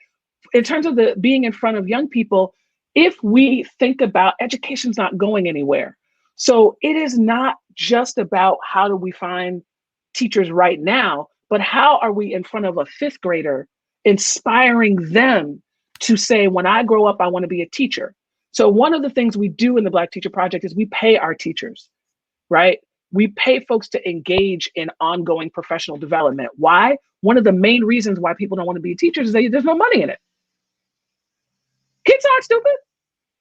in terms of the being in front of young people, if we think about education's not going anywhere. So it is not just about how do we find teachers right now, but how are we in front of a fifth grader, inspiring them to say, when I grow up, I want to be a teacher? So one of the things we do in the Black Teacher Project is we pay our teachers, right? We pay folks to engage in ongoing professional development. Why? One of the main reasons why people don't want to be teachers is that there's no money in it. Kids aren't stupid.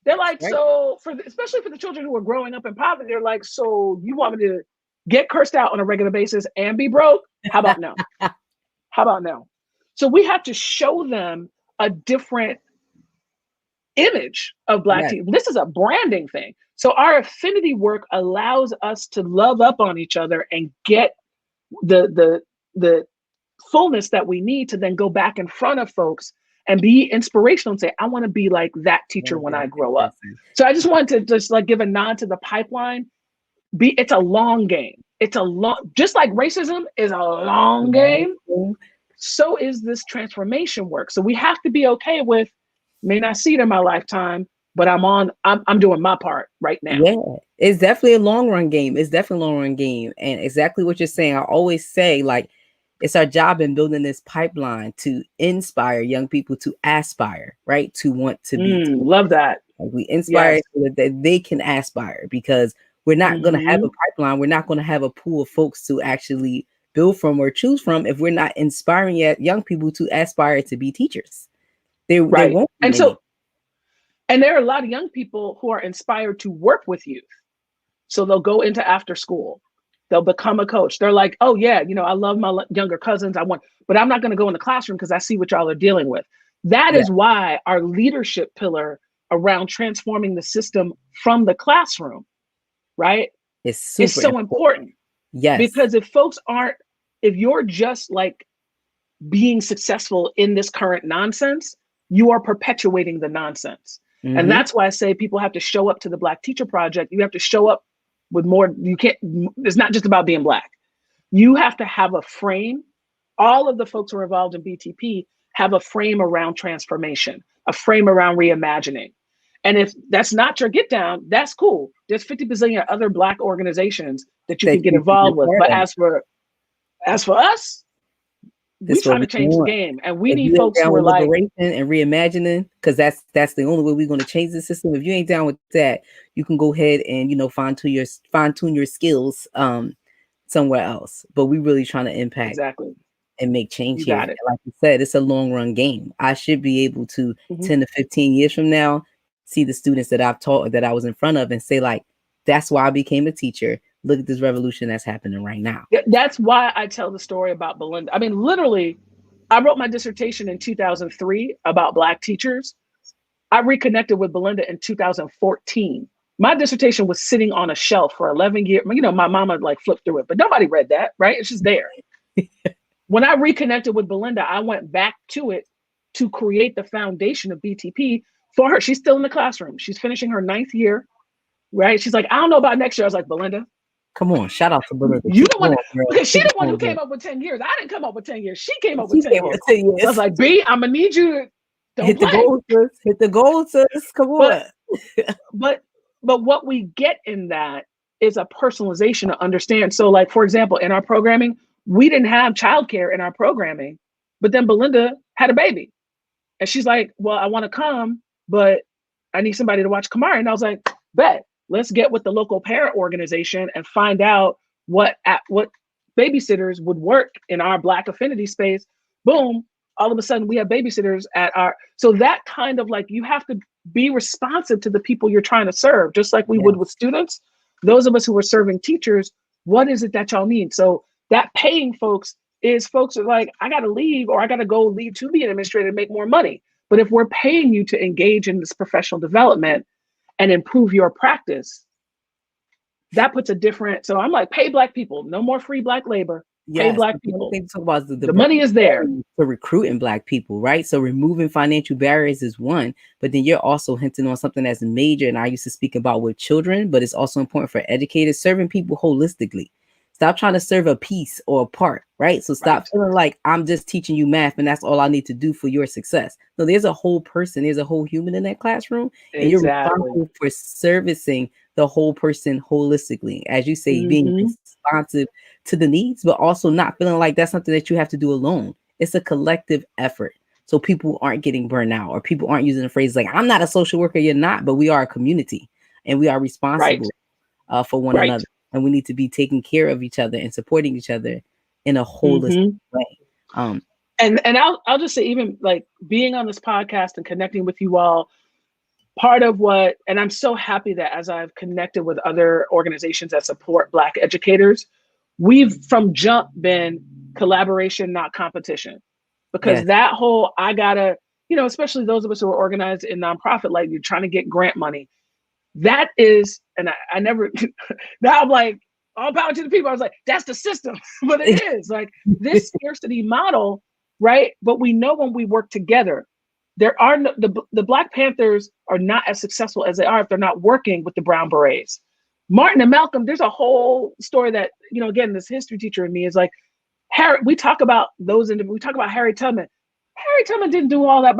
They're like, Right. so especially for the children who are growing up in poverty, they're like, so you want me to get cursed out on a regular basis and be broke? How about no? How about no? So we have to show them a different image of Black people. This is a branding thing. So our affinity work allows us to love up on each other and get the fullness that we need to then go back in front of folks and be inspirational and say, I want to be like that teacher when I grow up. So I just wanted to just like give a nod to the pipeline. It's a long game. Just like racism is a long game, so is this transformation work. So we have to be okay with, may not see it in my lifetime, but I'm doing my part right now. Yeah, it's definitely a long run game. And exactly what you're saying. I always say, like, it's our job in building this pipeline to inspire young people to aspire, right? To want to be. Love that. Like, we inspire so that they can aspire, because we're not going to have a pipeline. We're not going to have a pool of folks to actually build from or choose from if we're not inspiring young people to aspire to be teachers. They won't be any. And there are a lot of young people who are inspired to work with youth. So they'll go into after school. They'll become a coach. They're like, oh yeah, I love my younger cousins. But I'm not going to go in the classroom because I see what y'all are dealing with. That is why our leadership pillar around transforming the system from the classroom, right? It's so important. Yes. Because if you're just like being successful in this current nonsense, you are perpetuating the nonsense. Mm-hmm. And that's why I say people have to show up to the Black Teacher Project. You have to show up with more. It's not just about being Black. You have to have a frame. All of the folks who are involved in BTP have a frame around transformation, a frame around reimagining. And if that's not your get down, that's cool. There's 50% of other Black organizations that you can get involved with. But as for us, we're trying to change the game, and we need folks who are like liberation and reimagining, because that's the only way we're going to change the system. If you ain't down with that, you can go ahead and fine tune your skills somewhere else. But we really trying to impact and make change here. And like you said, it's a long run game. I should be able to 10 to 15 years from now see the students that I've taught, that I was in front of, and say, like, that's why I became a teacher. Look at this revolution that's happening right now. That's why I tell the story about Belinda. I mean, literally, I wrote my dissertation in 2003 about Black teachers. I reconnected with Belinda in 2014. My dissertation was sitting on a shelf for 11 years. My mama like flipped through it, but nobody read that, right? It's just there. When I reconnected with Belinda, I went back to it to create the foundation of BTP for her. She's still in the classroom. She's finishing her 9th year, right? She's like, I don't know about next year. I was like, Belinda, come on, shout out to Belinda. You the one, because she the one who came up with 10 years. I didn't come up with 10 years. She came up with 10 years. So I was like, B, I'm gonna need you to hit the goal, sis. Hit the goal, sis. Come on. But what we get in that is a personalization to understand. So, like, for example, in our programming, we didn't have childcare in our programming, but then Belinda had a baby, and she's like, well, I want to come, but I need somebody to watch Kamari. And I was like, bet. Let's get with the local parent organization and find out what babysitters would work in our Black affinity space. Boom, all of a sudden we have babysitters so that kind of like, you have to be responsive to the people you're trying to serve, just like we would with students. Those of us who are serving teachers, what is it that y'all need? So that paying folks are like, I got to leave, or I got to go leave to be an administrator and make more money. But if we're paying you to engage in this professional development and improve your practice, that puts a different. So I'm like, pay Black people, no more free Black labor. Pay Black people. The money is there for recruiting Black people, right? So removing financial barriers is one, but then you're also hinting on something that's major. And I used to speak about with children, but it's also important for educators, serving people holistically. Stop trying to serve a piece or a part, right? So stop feeling like I'm just teaching you math and that's all I need to do for your success. No, there's a whole person, there's a whole human in that classroom, and you're responsible for servicing the whole person holistically. As you say, being responsive to the needs, but also not feeling like that's something that you have to do alone. It's a collective effort. So people aren't getting burned out, or people aren't using the phrase like, I'm not a social worker, you're not, but we are a community and we are responsible for one another. And we need to be taking care of each other and supporting each other in a holistic way. And I'll just say, even like being on this podcast and connecting with you all, part of what, and I'm so happy that as I've connected with other organizations that support Black educators, we've from jump been collaboration, not competition. Because that whole, I gotta, especially those of us who are organized in nonprofit, like you're trying to get grant money. That is, and I never, now I'm like, all power to the people. I was like, that's the system. But it is like this scarcity model, right? But we know when we work together, there are no, the Black Panthers are not as successful as they are if they're not working with the Brown Berets. Martin and Malcolm, there's a whole story that, again, this history teacher in me is like, Harry, we talk about those, and we talk about Harriet Tubman. Harriet Tubman didn't do all that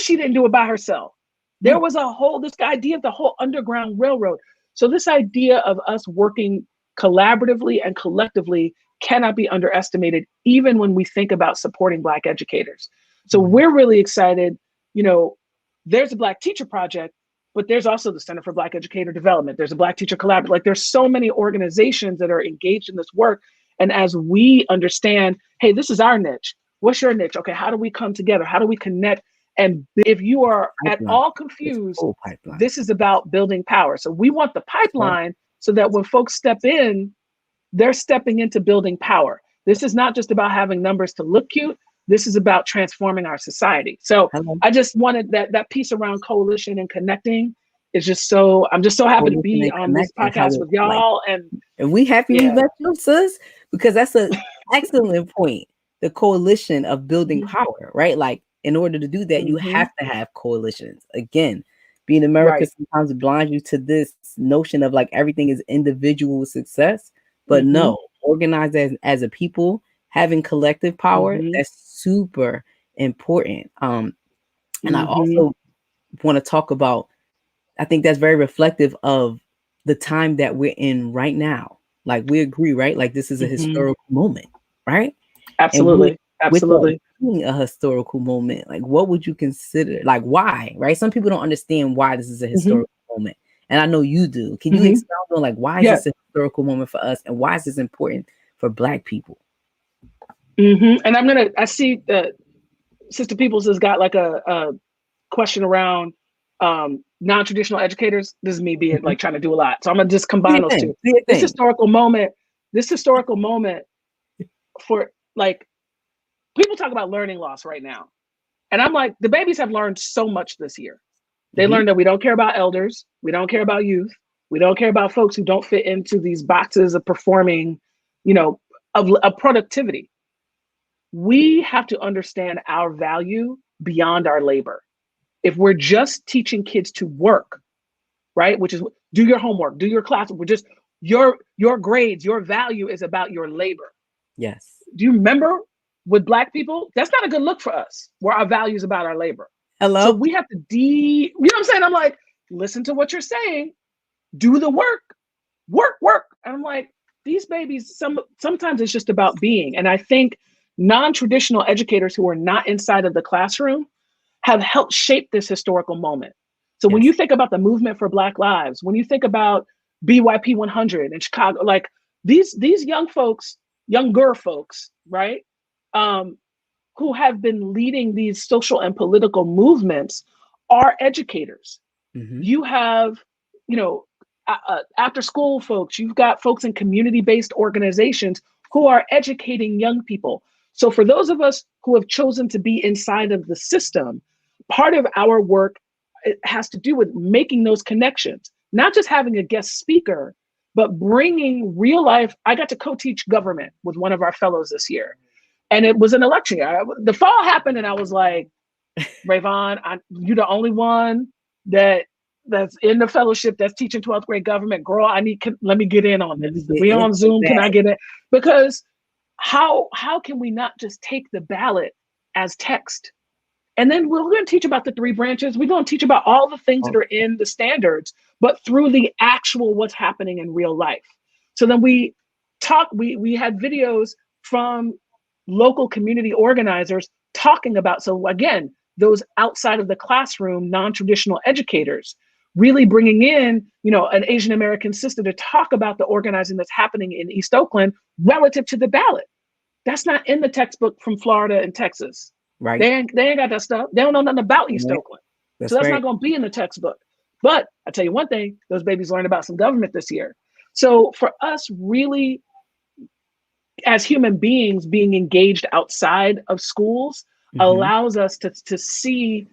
she didn't do it by herself. There was this idea of the whole Underground Railroad. So this idea of us working collaboratively and collectively cannot be underestimated, even when we think about supporting Black educators. So we're really excited. There's a Black Teacher Project, but there's also the Center for Black Educator Development. There's a Black Teacher Collaborative. Like there's so many organizations that are engaged in this work. And as we understand, hey, this is our niche. What's your niche? Okay, how do we come together? How do we connect? And if you are at all confused, this is about building power. So we want the pipeline so that when folks step in, they're stepping into building power. This is not just about having numbers to look cute. This is about transforming our society. So I just wanted that piece around coalition and connecting is just so, I'm just so happy to be on this podcast with y'all. And we happy we met you, sis, because that's an excellent point. The coalition of building power, right? Like in order to do that, you have to have coalitions. Again, being America sometimes blinds you to this notion of like everything is individual success, but no, organized as a people, having collective power, that's super important. And I also want to talk about, I think that's very reflective of the time that we're in right now. Like we agree, right? Like this is a historical moment, right? Absolutely. Absolutely. A historical moment. Like what would you consider, like why, right? Some people don't understand why this is a historical moment. And I know you do. Can you expound on like why is this a historical moment for us, and why is this important for Black people? And I see that Sister Peoples has got like a question around non-traditional educators. This is me being like trying to do a lot. So I'm gonna just combine those two. This historical moment for like, people talk about learning loss right now. And I'm like, the babies have learned so much this year. They learned that we don't care about elders. We don't care about youth. We don't care about folks who don't fit into these boxes of performing, of productivity. We have to understand our value beyond our labor. If we're just teaching kids to work, right? Which is do your homework, do your class. We're just your grades, your value is about your labor. Yes. Do you remember with Black people? That's not a good look for us, where our value is about our labor. Hello. So we have to you know what I'm saying? I'm like, listen to what you're saying, do the work. And I'm like, these babies, sometimes it's just about being. And I think non-traditional educators who are not inside of the classroom have helped shape this historical moment. So when you think about the movement for Black lives, when you think about BYP 100 in Chicago, like these younger folks, right? Who have been leading these social and political movements are educators. You have, after school folks, you've got folks in community-based organizations who are educating young people. So for those of us who have chosen to be inside of the system, part of our work, it has to do with making those connections, not just having a guest speaker, but bringing real life. I got to co-teach government with one of our fellows this year. And it was an election year. The fall happened and I was like, Rayvon, you're the only one that's in the fellowship that's teaching 12th grade government. Girl, let me get in on this. We on Zoom, can I get in? Because how can we not just take the ballot as text? And then we're going to teach about the 3 branches. We're going to teach about all the things that are in the standards, but through the actual what's happening in real life. So then we we had videos from local community organizers talking about, so again, those outside of the classroom, non-traditional educators, really bringing in, an Asian American sister to talk about the organizing that's happening in East Oakland relative to the ballot. That's not in the textbook from Florida and Texas. Right. They ain't got that stuff. They don't know nothing about East Oakland. So that's not going to be in the textbook. But I tell you one thing, those babies learned about some government this year. So for us, really, as human beings, being engaged outside of schools allows us to see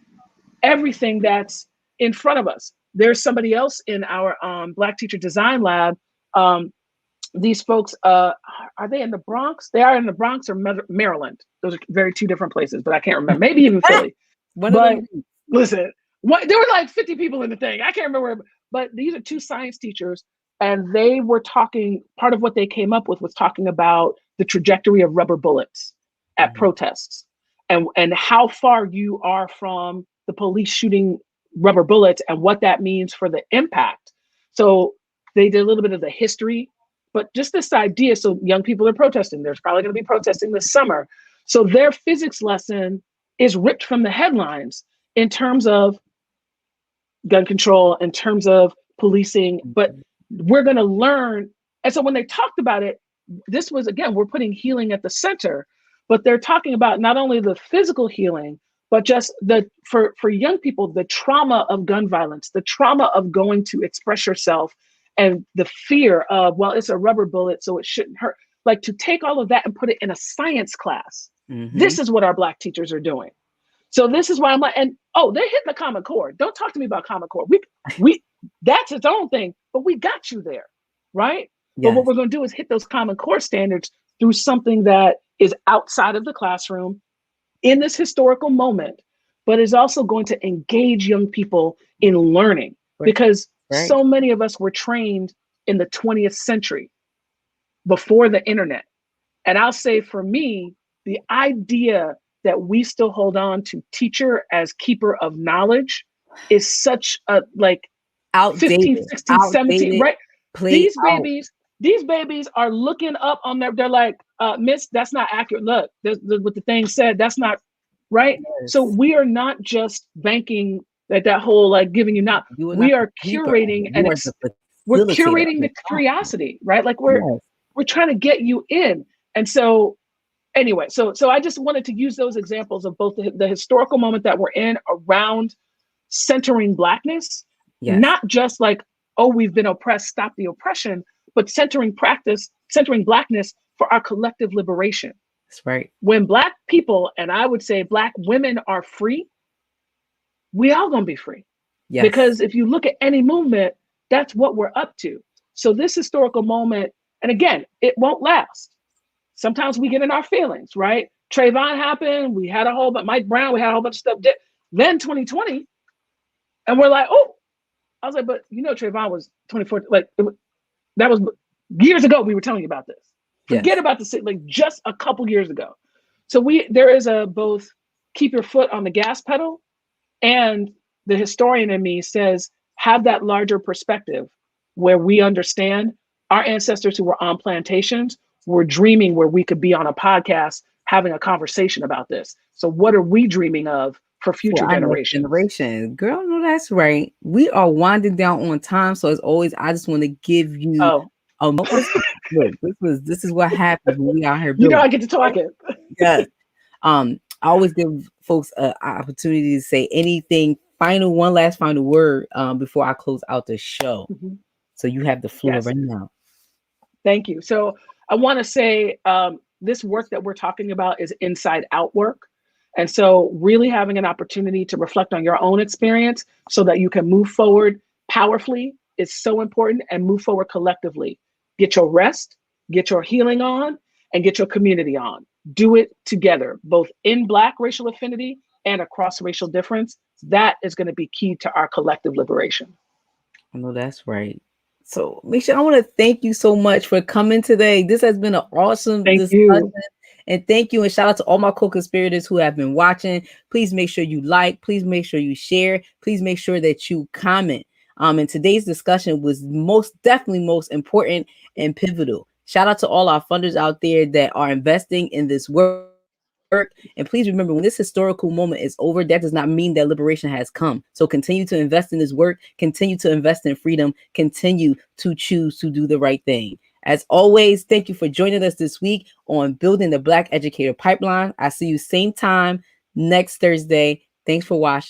everything that's in front of us. There's somebody else in our Black Teacher Design Lab. These folks, are they in the Bronx? They are in the Bronx or Maryland. Those are very two different places, but I can't remember. Maybe even Philly. But listen, there were like 50 people in the thing. I can't remember. But these are two science teachers, and they were talking. Part of what they came up with was talking about the trajectory of rubber bullets at protests, and how far you are from the police shooting rubber bullets and what that means for the impact. So they did a little bit of the history, but just this idea. So young people are protesting. There's probably going to be protesting this summer. So their physics lesson is ripped from the headlines in terms of gun control, in terms of policing, but we're going to learn. And so when they talked about it, this was, again, we're putting healing at the center, but they're talking about not only the physical healing, but just for young people, the trauma of gun violence, the trauma of going to express yourself, and the fear of, well, it's a rubber bullet, so it shouldn't hurt. Like, to take all of that and put it in a science class. This is what our Black teachers are doing. So this is why I'm like, and they're hitting the Common Core. Don't talk to me about Common Core. We that's its own thing, but we got you there, right? Yes. But what we're going to do is hit those Common Core standards through something that is outside of the classroom in this historical moment, but is also going to engage young people in learning, because so many of us were trained in the 20th century before the internet. And I'll say, for me, the idea that we still hold on to teacher as keeper of knowledge is such a outdated, 15, 16, outdated, 17, right? These babies are looking up on they're like, Miss, that's not accurate. Look, what the thing said, that's not right. Yes. So we are not just banking that whole giving you not. We are curating, and we're curating the curiosity, right? Like we're trying to get you in. And so anyway, so I just wanted to use those examples of both the historical moment that we're in around centering Blackness, not just we've been oppressed, stop the oppression, but centering Blackness for our collective liberation. That's right. When Black people, and I would say Black women, are free, we all gonna be free. Yes. Because if you look at any movement, that's what we're up to. So this historical moment, and again, it won't last. Sometimes we get in our feelings, right? Trayvon happened, we had a whole bunch, Mike Brown, we had a whole bunch of stuff. Then 2020, and we're like, oh, I was like, but Trayvon was 24, that was years ago. We were telling you about this. Forget about this, just a couple years ago. So there is a both keep your foot on the gas pedal, and the historian in me says, have that larger perspective where we understand our ancestors who were on plantations were dreaming where we could be on a podcast having a conversation about this. So what are we dreaming of for future generations? Girl, no, that's right. We are winding down on time. So as always, I just want to give you a moment. Look, this is what happens when we out here building. I get to talk it. Yes. I always give folks an opportunity to say anything one last final word before I close out the show. So you have the floor right now. Thank you. So I want to say this work that we're talking about is inside out work. And so really having an opportunity to reflect on your own experience so that you can move forward powerfully is so important, and move forward collectively. Get your rest, get your healing on, and get your community on. Do it together, both in Black racial affinity and across racial difference. That is going to be key to our collective liberation. I know that's right. So, Micia, I want to thank you so much for coming today. This has been an awesome discussion. And thank you. And shout out to all my co-conspirators who have been watching. Please make sure you like. Please make sure you share. Please make sure that you comment. And today's discussion was most definitely most important and pivotal. Shout out to all our funders out there that are investing in this work. And please remember, when this historical moment is over, that does not mean that liberation has come. So continue to invest in this work, continue to invest in freedom, continue to choose to do the right thing. As always, thank you for joining us this week on Building the Black Educator Pipeline. I see you same time next Thursday. Thanks for watching.